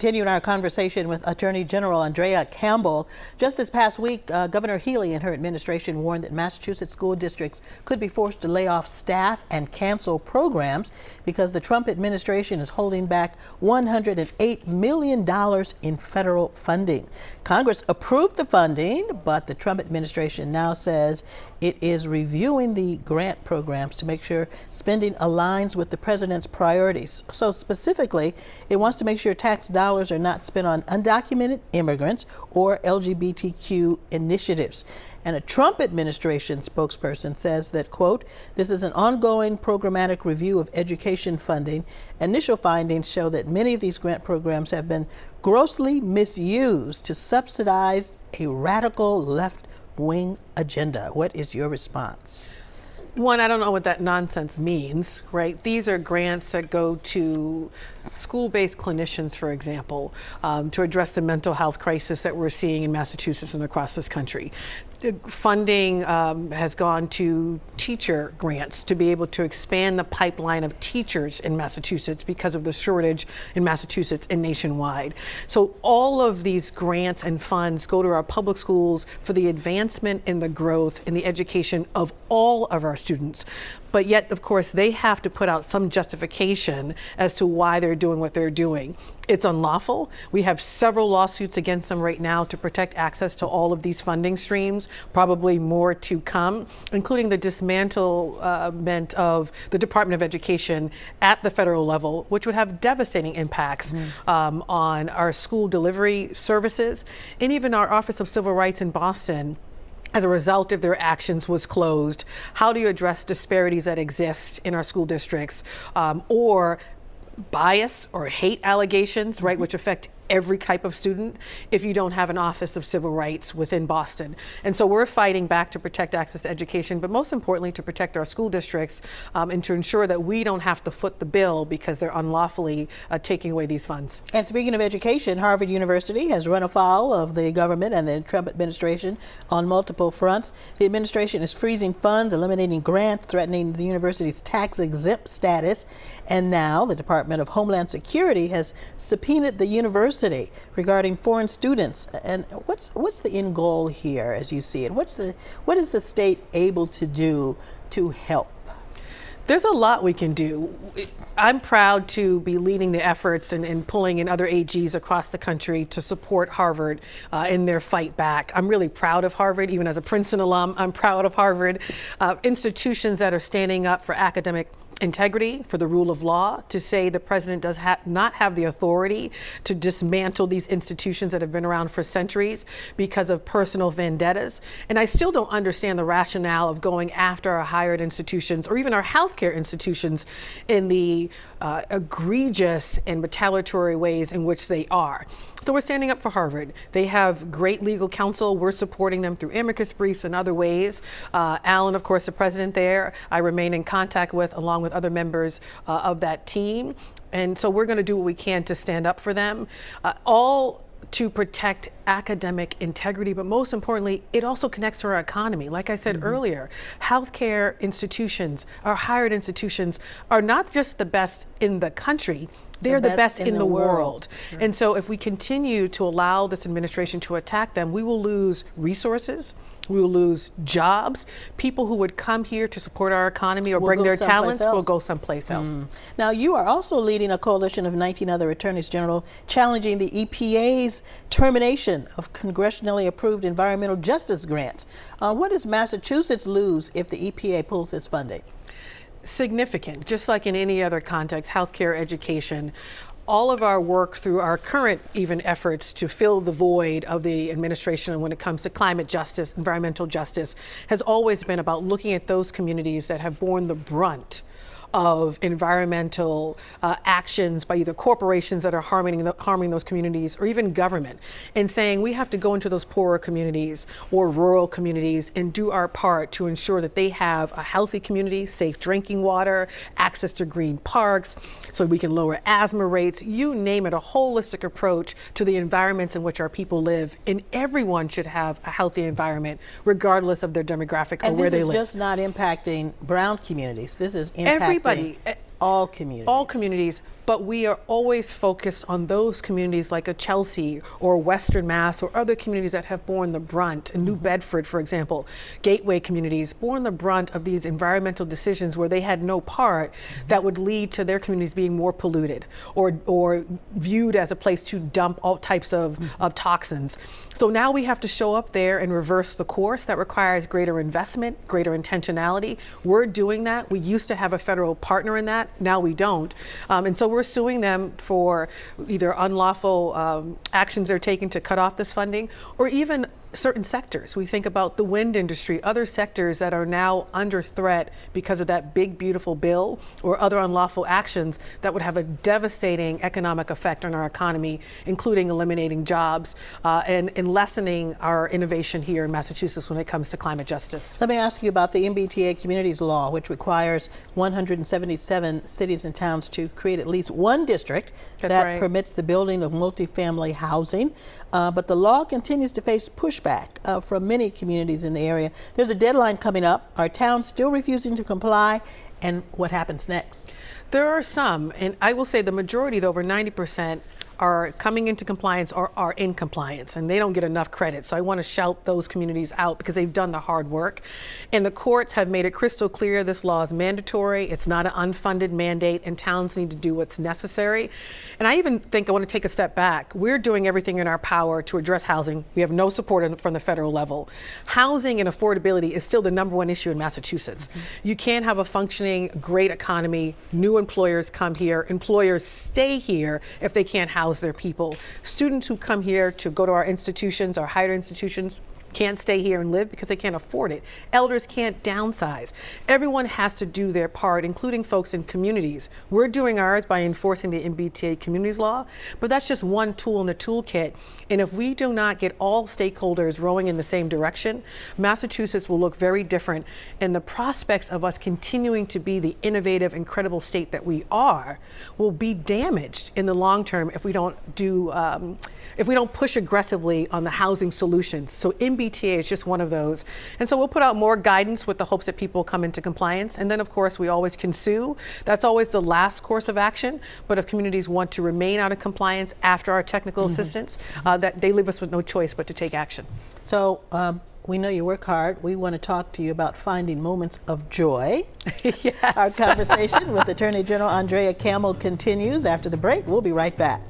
Continuing our conversation with Attorney General Andrea Campbell. Just this past week, Governor Healey and her administration warned that Massachusetts school districts could be forced to lay off staff and cancel programs because the Trump administration is holding back $108 million in federal funding. Congress approved the funding, but the Trump administration now says it is reviewing the grant programs to make sure spending aligns with the president's priorities. So specifically, it wants to make sure tax dollars are not spent on undocumented immigrants or LGBTQ initiatives. And a Trump administration spokesperson says that, quote, this is an ongoing programmatic review of education funding. Initial findings show that many of these grant programs have been grossly misused to subsidize a radical left-wing agenda. What is your response? One, I don't know what that nonsense means, right? These are grants that go to school-based clinicians, for example, to address the mental health crisis that we're seeing in Massachusetts and across this country. The funding has gone to teacher grants to be able to expand the pipeline of teachers in Massachusetts because of the shortage in Massachusetts and nationwide. So all of these grants and funds go to our public schools for the advancement and the growth and the education of all of our students. But yet, of course, they have to put out some justification as to why they're doing what they're doing. It's unlawful. We have several lawsuits against them right now to protect access to all of these funding streams, probably more to come, including the dismantlement of the Department of Education at the federal level, which would have devastating impacts on our school delivery services, and even our Office of Civil Rights in Boston. As a result of their actions was closed. How do you address disparities that exist in our school districts, or bias or hate allegations, right, which affect every type of student if you don't have an Office of Civil Rights within Boston? And so we're fighting back to protect access to education, but most importantly to protect our school districts and to ensure that we don't have to foot the bill because they're unlawfully taking away these funds. And speaking of education, Harvard University has run afoul of the government and the Trump administration on multiple fronts. The administration is freezing funds, eliminating grants, threatening the university's tax-exempt status, and now the Department of Homeland Security has subpoenaed the university regarding foreign students. And what's the end goal here as you see it? What is the state able to do to help? There's a lot we can do. I'm proud to be leading the efforts and pulling in other AGs across the country to support Harvard in their fight back. I'm really proud of Harvard. Even as a Princeton alum, I'm proud of Harvard. Institutions that are standing up for academic integrity, for the rule of law, to say the president does not have the authority to dismantle these institutions that have been around for centuries because of personal vendettas. And I still don't understand the rationale of going after our higher ed institutions or even our healthcare institutions in the egregious and retaliatory ways in which they are. So we're standing up for Harvard. They have great legal counsel. We're supporting them through amicus briefs and other ways. Alan, of course, the president there, I remain in contact with, along with other members of that team. And so we're going to do what we can to stand up for them, all to protect academic integrity, but most importantly, it also connects to our economy. Like I said earlier, healthcare institutions, our higher ed institutions, are not just the best in the country, they're the best in the world. Sure. And so if we continue to allow this administration to attack them, we will lose resources, we will lose jobs. People who would come here to support our economy or bring their talents will go someplace else. Now, you are also leading a coalition of 19 other attorneys general challenging the EPA's termination of congressionally approved environmental justice grants. What does Massachusetts lose if the EPA pulls this funding? Significant, just like in any other context, healthcare, education. All of our work through our current even efforts to fill the void of the administration when it comes to climate justice, environmental justice, has always been about looking at those communities that have borne the brunt of environmental actions by either corporations that are harming those communities or even government, and saying we have to go into those poorer communities or rural communities and do our part to ensure that they have a healthy community, safe drinking water, access to green parks, so we can lower asthma rates, you name it, a holistic approach to the environments in which our people live. And everyone should have a healthy environment regardless of their demographic or where they live. And this is just not impacting brown communities. This is impacting everybody. all communities. All communities, but we are always focused on those communities like a Chelsea or Western Mass or other communities that have borne the brunt. In New Bedford, for example, gateway communities borne the brunt of these environmental decisions where they had no part that would lead to their communities being more polluted or viewed as a place to dump all types of toxins. So now we have to show up there and reverse the course. That requires greater investment, greater intentionality. We're doing that. We used to have a federal partner in that. Now we don't. And so we're suing them for either unlawful actions they're taking to cut off this funding, or even certain sectors. We think about the wind industry, other sectors that are now under threat because of that big, beautiful bill or other unlawful actions that would have a devastating economic effect on our economy, including eliminating jobs and lessening our innovation here in Massachusetts when it comes to climate justice. Let me ask you about the MBTA Communities Law, which requires 177 cities and towns to create at least one district that permits the building of multifamily housing. But the law continues to face pushback from many communities in the area. There's a deadline coming up. Are towns still refusing to comply? And what happens next? There are some, and I will say the majority, though, over 90%, are coming into compliance or are in compliance, and they don't get enough credit. So I want to shout those communities out because they've done the hard work. And the courts have made it crystal clear this law is mandatory. It's not an unfunded mandate, and towns need to do what's necessary. And I even think I want to take a step back. We're doing everything in our power to address housing. We have no support from the federal level. Housing and affordability is still the #1 issue in Massachusetts. You can't have a functioning, great economy. New employers come here. Employers stay here if they can't house their people. Students who come here to go to our institutions, our higher institutions, can't stay here and live because they can't afford it. Elders can't downsize. Everyone has to do their part, including folks in communities. We're doing ours by enforcing the MBTA Communities Law, but that's just one tool in the toolkit. And if we do not get all stakeholders rowing in the same direction, Massachusetts will look very different. And the prospects of us continuing to be the innovative, incredible state that we are will be damaged in the long term if we don't push aggressively on the housing solutions. So MBTA is just one of those. And so we'll put out more guidance with the hopes that people come into compliance. And then, of course, we always can sue. That's always the last course of action. But if communities want to remain out of compliance after our technical assistance, that they leave us with no choice but to take action. So we know you work hard. We want to talk to you about finding moments of joy. Yes. Our conversation with Attorney General Andrea Campbell continues after the break. We'll be right back.